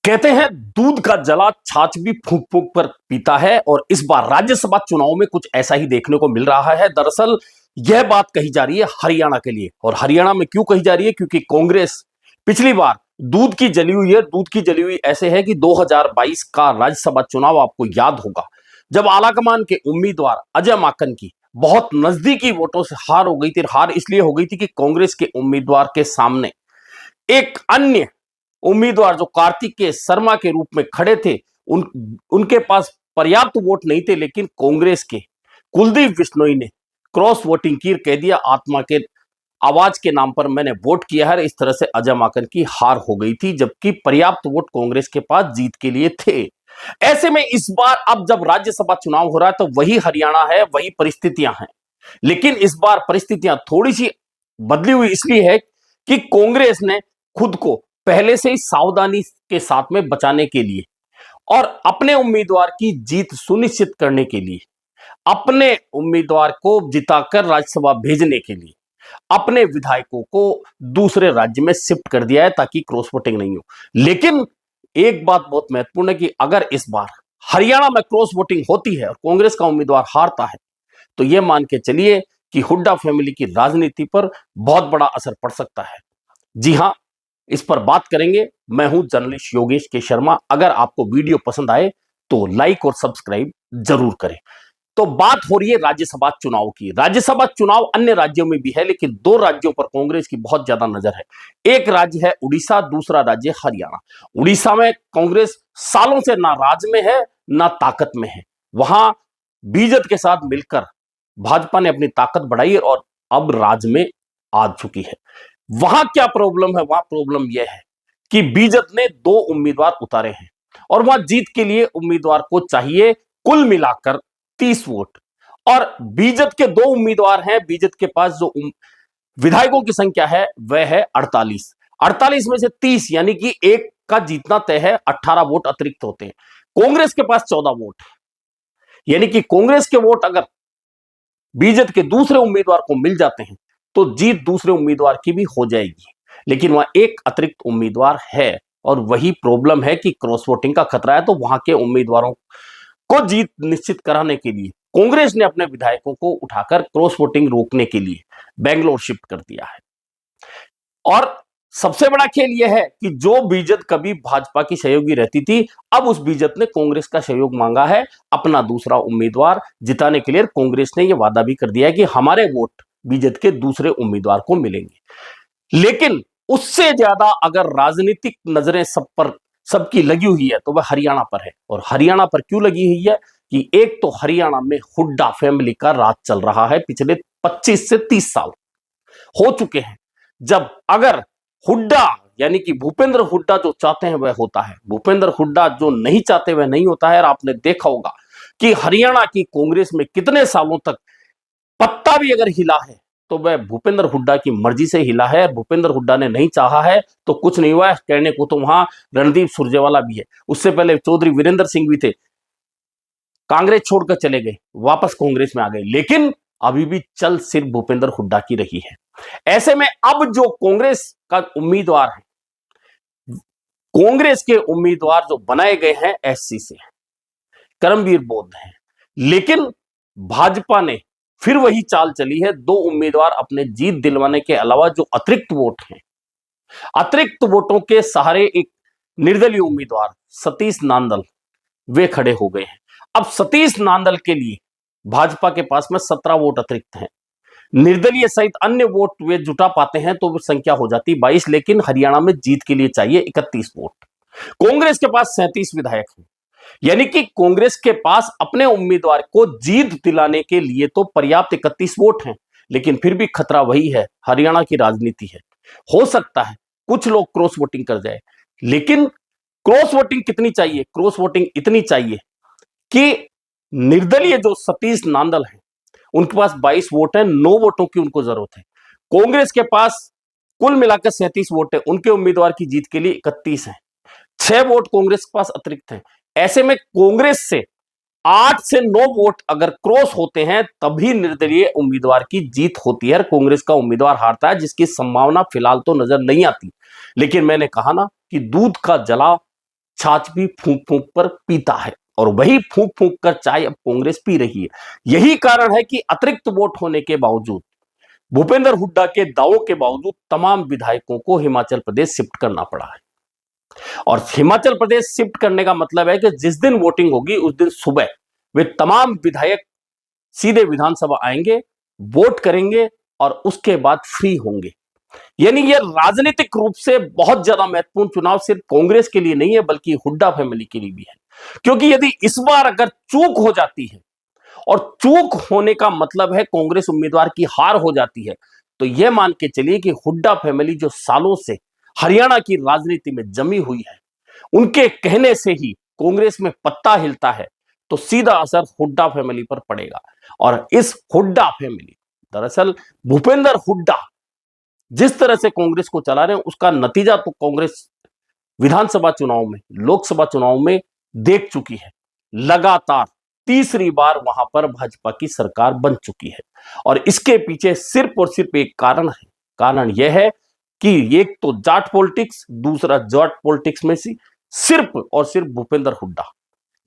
कहते हैं दूध का जला छाछ भी फूंक फूंक कर पीता है। और इस बार राज्यसभा चुनाव में कुछ ऐसा ही देखने को मिल रहा है। दरअसल यह बात कही जा रही है हरियाणा के लिए। और हरियाणा में क्यों कही जा रही है? क्योंकि कांग्रेस पिछली बार दूध की जली हुई है। दूध की जली हुई ऐसे है कि 2022 का राज्यसभा चुनाव आपको याद होगा, जब आलाकमान के उम्मीदवार अजय माकन की बहुत नजदीकी वोटों से हार हो गई थी। हार इसलिए हो गई थी कि कांग्रेस के उम्मीदवार के सामने एक अन्य उम्मीदवार जो कार्तिकेय शर्मा के रूप में खड़े थे, उनके पास पर्याप्त वोट नहीं थे। लेकिन कांग्रेस के कुलदीप बिश्नोई ने क्रॉस वोटिंग की, कह दिया आत्मा के आवाज के नाम पर मैंने वोट किया है। इस तरह से अजय माकन की हार हो गई थी, जबकि पर्याप्त वोट कांग्रेस के पास जीत के लिए थे। ऐसे में इस बार अब जब राज्यसभा चुनाव हो रहा है तो वही हरियाणा है, वही परिस्थितियां हैं। लेकिन इस बार परिस्थितियां थोड़ी सी बदली हुई इसलिए है कि कांग्रेस ने खुद को पहले से ही सावधानी के साथ में बचाने के लिए और अपने उम्मीदवार की जीत सुनिश्चित करने के लिए, अपने उम्मीदवार को जिताकर राज्यसभा भेजने के लिए अपने विधायकों को दूसरे राज्य में शिफ्ट कर दिया है ताकि क्रॉस वोटिंग नहीं हो। लेकिन एक बात बहुत महत्वपूर्ण है कि अगर इस बार हरियाणा में क्रॉस वोटिंग होती है और कांग्रेस का उम्मीदवार हारता है तो यह मान के चलिए कि हुड्डा फैमिली की राजनीति पर बहुत बड़ा असर पड़ सकता है। जी हां, इस पर बात करेंगे। मैं हूं जर्नलिस्ट योगेश के शर्मा। अगर आपको वीडियो पसंद आए तो लाइक और सब्सक्राइब जरूर करें। तो बात हो रही है राज्यसभा चुनाव की। राज्यसभा चुनाव अन्य राज्यों में भी है, लेकिन दो राज्यों पर कांग्रेस की बहुत ज्यादा नजर है। एक राज्य है उड़ीसा, दूसरा राज्य हरियाणा। उड़ीसा में कांग्रेस सालों से ना राज में है ना ताकत में है। वहां बीजेपी के साथ मिलकर भाजपा ने अपनी ताकत बढ़ाई और अब राज में आ चुकी है। वहां क्या प्रॉब्लम है? वहां प्रॉब्लम यह है कि बीजेपी ने दो उम्मीदवार उतारे हैं और वहां जीत के लिए उम्मीदवार को चाहिए कुल मिलाकर 30 वोट। और बीजेपी के दो उम्मीदवार हैं। बीजेपी के पास जो विधायकों की संख्या है वह है 48। 48 में से 30 यानी कि एक का जीतना तय है, 18 वोट अतिरिक्त होते हैं। कांग्रेस के पास 14 वोट, यानी कि कांग्रेस के वोट अगर बीजेपी के दूसरे उम्मीदवार को मिल जाते हैं तो जीत दूसरे उम्मीदवार की भी हो जाएगी। लेकिन वहां एक अतिरिक्त उम्मीदवार है और वही प्रॉब्लम है कि क्रॉस वोटिंग का खतरा है। तो वहां के उम्मीदवारों को जीत निश्चित कराने के लिए कांग्रेस ने अपने विधायकों को उठाकर क्रॉस वोटिंग रोकने के लिए बेंगलोर शिफ्ट कर दिया है। और सबसे बड़ा खेल यह है कि जो बीजेपी कभी भाजपा की सहयोगी रहती थी, अब उस बीजेपी ने कांग्रेस का सहयोग मांगा है अपना दूसरा उम्मीदवार जिताने के लिए। कांग्रेस ने यह वादा भी कर दिया है कि हमारे वोट बीजेपी के दूसरे उम्मीदवार को मिलेंगे। लेकिन उससे ज्यादा अगर राजनीतिक नजरें सब पर सबकी लगी हुई है तो वह हरियाणा पर है। और हरियाणा पर क्यों लगी हुई है कि एक तो हरियाणा में हुड्डा फैमिली का राज चल रहा है। पिछले 25 से 30 साल हो चुके हैं। जब अगर हुड्डा यानी कि भूपेंद्र हुड्डा जो चाहते हैं वह होता है, भूपेंद्र हुड्डा जो नहीं चाहते वह नहीं होता है। और आपने देखा होगा कि हरियाणा की कांग्रेस में कितने सालों तक पत्ता भी अगर हिला है तो वह भूपेंद्र हुड्डा की मर्जी से हिला है। भूपेंद्र हुड्डा ने नहीं चाहा है तो कुछ नहीं हुआ है। कहने को तो वहां रणदीप सुरजेवाला भी है, उससे पहले चौधरी वीरेंद्र सिंह भी थे, कांग्रेस छोड़कर चले गए, वापस कांग्रेस में आ गए। लेकिन अभी भी चल सिर्फ भूपेंद्र हुड्डा की रही है। ऐसे में अब जो कांग्रेस का उम्मीदवार है, कांग्रेस के उम्मीदवार जो बनाए गए हैं एससी से, करमवीर बौद्ध हैं। लेकिन भाजपा ने फिर वही चाल चली है, दो उम्मीदवार अपने जीत दिलवाने के अलावा जो अतिरिक्त वोट हैं, अतिरिक्त वोटों के सहारे एक निर्दलीय उम्मीदवार सतीश नांदल वे खड़े हो गए हैं। अब सतीश नांदल के लिए भाजपा के पास में 17 वोट अतिरिक्त हैं। निर्दलीय सहित अन्य वोट वे जुटा पाते हैं तो संख्या हो जाती 22। लेकिन हरियाणा में जीत के लिए चाहिए 31 वोट। कांग्रेस के पास 37 विधायक हैं, यानी कि कांग्रेस के पास अपने उम्मीदवार को जीत दिलाने के लिए तो पर्याप्त 31 वोट हैं। लेकिन फिर भी खतरा वही है, हरियाणा की राजनीति है। हो सकता है कुछ लोग क्रॉस वोटिंग कर जाए, लेकिन क्रॉस वोटिंग कितनी चाहिए? क्रॉस वोटिंग इतनी चाहिए कि निर्दलीय जो सतीश नांदल है उनके पास 22 वोट है, 9 वोटों की उनको जरूरत है। कांग्रेस के पास कुल मिलाकर 37 वोट है, उनके उम्मीदवार की जीत के लिए 31 है। 6 वोट कांग्रेस के पास अतिरिक्त है। ऐसे में कांग्रेस से 8 से 9 वोट अगर क्रॉस होते हैं तभी निर्दलीय उम्मीदवार की जीत होती है, कांग्रेस का उम्मीदवार हारता है, जिसकी संभावना फिलहाल तो नजर नहीं आती। लेकिन मैंने कहा ना कि दूध का जला छाछ भी फूंक फूंक कर पीता है और वही फूंक फूंक कर चाय अब कांग्रेस पी रही है। यही कारण है कि अतिरिक्त वोट होने के बावजूद, भूपेंद्र हुड्डा के दावों के बावजूद तमाम विधायकों को हिमाचल प्रदेश शिफ्ट करना पड़ा है। और हिमाचल प्रदेश शिफ्ट करने का मतलब है कि जिस दिन वोटिंग होगी उस दिन सुबह वे तमाम विधायक सीधे विधानसभा आएंगे, वोट करेंगे और उसके बाद फ्री होंगे। यानी यह राजनीतिक रूप से बहुत ज्यादा महत्वपूर्ण चुनाव सिर्फ कांग्रेस के लिए नहीं है बल्कि हुड्डा फैमिली के लिए भी है। क्योंकि यदि इस बार अगर चूक हो जाती है, और चूक होने का मतलब है कांग्रेस उम्मीदवार की हार हो जाती है, तो यह मान के चलिए कि हुड्डा फैमिली जो सालों से हरियाणा की राजनीति में जमी हुई है, उनके कहने से ही कांग्रेस में पत्ता हिलता है, तो सीधा असर हुड्डा फैमिली पर पड़ेगा। और इस हुड्डा फैमिली, दरअसल भूपेंद्र हुड्डा जिस तरह से कांग्रेस को चला रहे हैं उसका नतीजा तो कांग्रेस विधानसभा चुनाव में, लोकसभा चुनाव में देख चुकी है। लगातार तीसरी बार वहां पर भाजपा की सरकार बन चुकी है और इसके पीछे सिर्फ और सिर्फ एक कारण है। कारण यह है कि एक तो जाट पॉलिटिक्स, दूसरा जाट पॉलिटिक्स में सिर्फ और सिर्फ भूपेंद्र हुड्डा।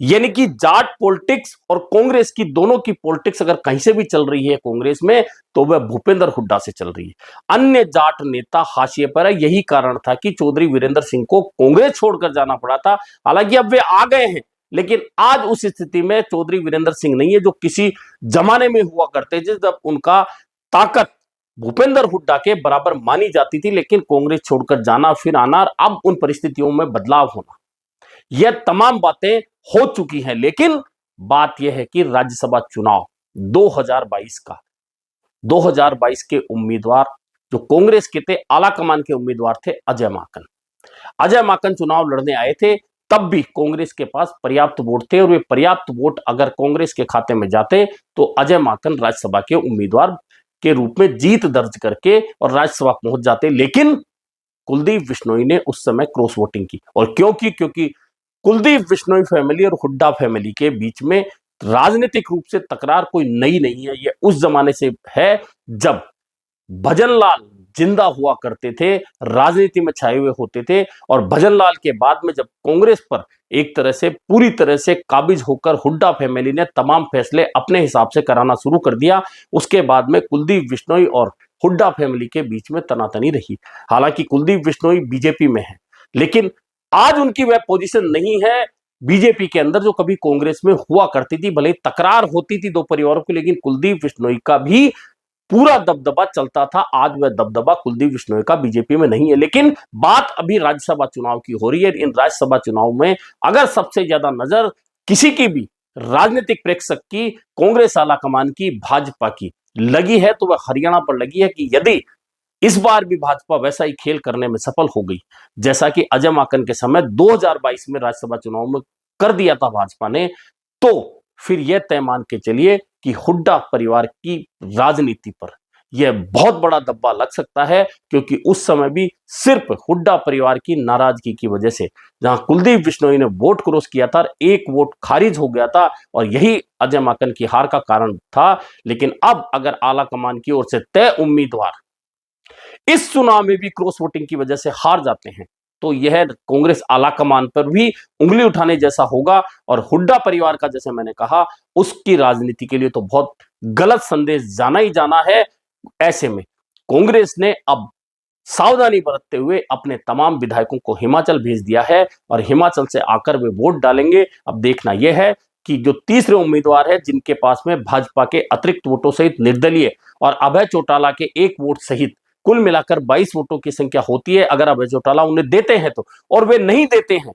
यानी कि जाट पॉलिटिक्स और कांग्रेस की दोनों की पॉलिटिक्स अगर कहीं से भी चल रही है कांग्रेस में, तो वह भूपेंद्र हुड्डा से चल रही है। अन्य जाट नेता हाशिए पर है। यही कारण था कि चौधरी वीरेंद्र सिंह को कांग्रेस छोड़कर जाना पड़ा था। हालांकि अब वे आ गए हैं, लेकिन आज उस स्थिति में चौधरी वीरेंद्र सिंह नहीं है जो किसी जमाने में हुआ करते थे, जब उनका ताकत भूपेंद्र हुड्डा के बराबर मानी जाती थी। लेकिन कांग्रेस छोड़कर जाना, फिर आना, अब उन परिस्थितियों में बदलाव होना, यह तमाम बातें हो चुकी हैं। लेकिन बात यह है कि राज्यसभा चुनाव 2022 के उम्मीदवार जो कांग्रेस के थे, आला कमान के उम्मीदवार थे अजय माकन। अजय माकन चुनाव लड़ने आए थे, तब भी कांग्रेस के पास पर्याप्त वोट थे और वे पर्याप्त वोट अगर कांग्रेस के खाते में जाते तो अजय माकन राज्यसभा के उम्मीदवार के रूप में जीत दर्ज करके और राज्यसभा पहुंच जाते। लेकिन कुलदीप बिश्नोई ने उस समय क्रॉस वोटिंग की। और क्योंकि कुलदीप बिश्नोई फैमिली और हुड्डा फैमिली के बीच में राजनीतिक रूप से तकरार कोई नई नहीं है। यह उस जमाने से है जब भजनलाल जिंदा हुआ करते थे, राजनीति में छाए हुए होते थे। और भजनलाल के बाद में जब कांग्रेस पर एक तरह से पूरी तरह से काबिज होकर हुड्डा फैमिली ने तमाम फैसले अपने हिसाब से कराना शुरू कर दिया, उसके बाद में कुलदीप बिश्नोई और हुड्डा फैमिली के बीच में तनातनी रही। हालांकि कुलदीप बिश्नोई बीजेपी में है, लेकिन आज उनकी वह पोजीशन नहीं है बीजेपी के अंदर जो कभी कांग्रेस में हुआ करती थी। भले तकरार होती थी दो परिवारों की, लेकिन कुलदीप बिश्नोई का भी पूरा दबदबा चलता था। आज वह दबदबा कुलदीप बिश्नोई का बीजेपी में नहीं है। लेकिन बात अभी राज्यसभा चुनाव की हो रही है। इन राज्यसभा चुनाव में अगर सबसे ज्यादा नजर किसी की भी राजनीतिक प्रेक्षक की, कांग्रेस आला कमान की, भाजपा की लगी है, तो वह हरियाणा पर लगी है कि यदि इस बार भी भाजपा वैसा ही खेल करने में सफल हो गई जैसा कि अजय माकन के समय 2022 में राज्यसभा चुनाव में कर दिया था भाजपा ने, तो फिर यह तय मान के चलिए कि हुड्डा परिवार की राजनीति पर यह बहुत बड़ा दब्बा लग सकता है। क्योंकि उस समय भी सिर्फ हुड्डा परिवार की नाराजगी की वजह से, जहां कुलदीप बिश्नोई ने वोट क्रॉस किया था, एक वोट खारिज हो गया था और यही अजय माकन की हार का कारण था। लेकिन अब अगर आला कमान की ओर से तय उम्मीदवार इस चुनाव में भी क्रॉस वोटिंग की वजह से हार जाते हैं, तो यह कांग्रेस आला कमान पर भी उंगली उठाने जैसा होगा। और हुड्डा परिवार का, जैसे मैंने कहा, उसकी राजनीति के लिए तो बहुत गलत संदेश जाना ही जाना है। ऐसे में कांग्रेस ने अब सावधानी बरतते हुए अपने तमाम विधायकों को हिमाचल भेज दिया है और हिमाचल से आकर वे वोट डालेंगे। अब देखना यह है कि जो तीसरे उम्मीदवार है, जिनके पास में भाजपा के अतिरिक्त वोटों सहित निर्दलीय और अभय चौटाला के एक वोट सहित कुल मिलाकर 22 वोटों की संख्या होती है, अगर अभय चौटाला उन्हें देते हैं तो, और वे नहीं देते हैं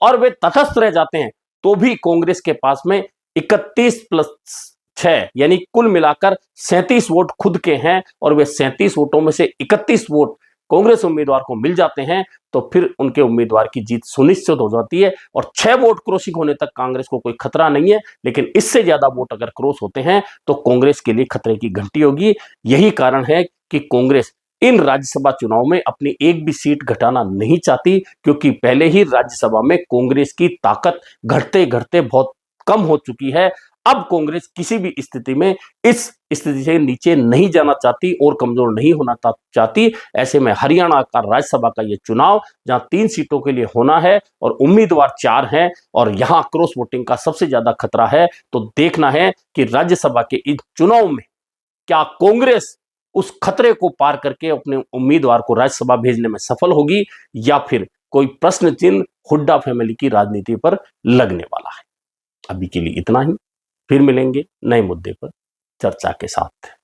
और वे तटस्थ रह जाते हैं, तो भी कांग्रेस के पास में 31 + 6 यानी कुल मिलाकर 37 वोट खुद के हैं। और वे 37 वोटों में से 31 वोट कांग्रेस उम्मीदवार को मिल जाते हैं, तो फिर उनके उम्मीदवार की जीत सुनिश्चित हो जाती है। और 6 वोट क्रॉसिंग होने तक कांग्रेस को कोई खतरा नहीं है, लेकिन इससे ज्यादा वोट अगर क्रॉस होते हैं तो कांग्रेस के लिए खतरे की घंटी होगी। यही कारण है कि कांग्रेस इन राज्यसभा चुनाव में अपनी एक भी सीट घटाना नहीं चाहती, क्योंकि पहले ही राज्यसभा में कांग्रेस की ताकत घटते घटते बहुत कम हो चुकी है। अब कांग्रेस किसी भी स्थिति में इस स्थिति से नीचे नहीं जाना चाहती और कमजोर नहीं होना चाहती। ऐसे में हरियाणा का राज्यसभा का ये चुनाव जहां 3 सीटों के लिए होना है और उम्मीदवार 4 हैं और यहां क्रॉस वोटिंग का सबसे ज्यादा खतरा है, तो देखना है कि राज्यसभा के इस चुनाव में क्या कांग्रेस उस खतरे को पार करके अपने उम्मीदवार को राज्यसभा भेजने में सफल होगी या फिर कोई प्रश्न चिन्ह हुड्डा फैमिली की राजनीति पर लगने वाला है। अभी के लिए इतना ही, फिर मिलेंगे नए मुद्दे पर चर्चा के साथ।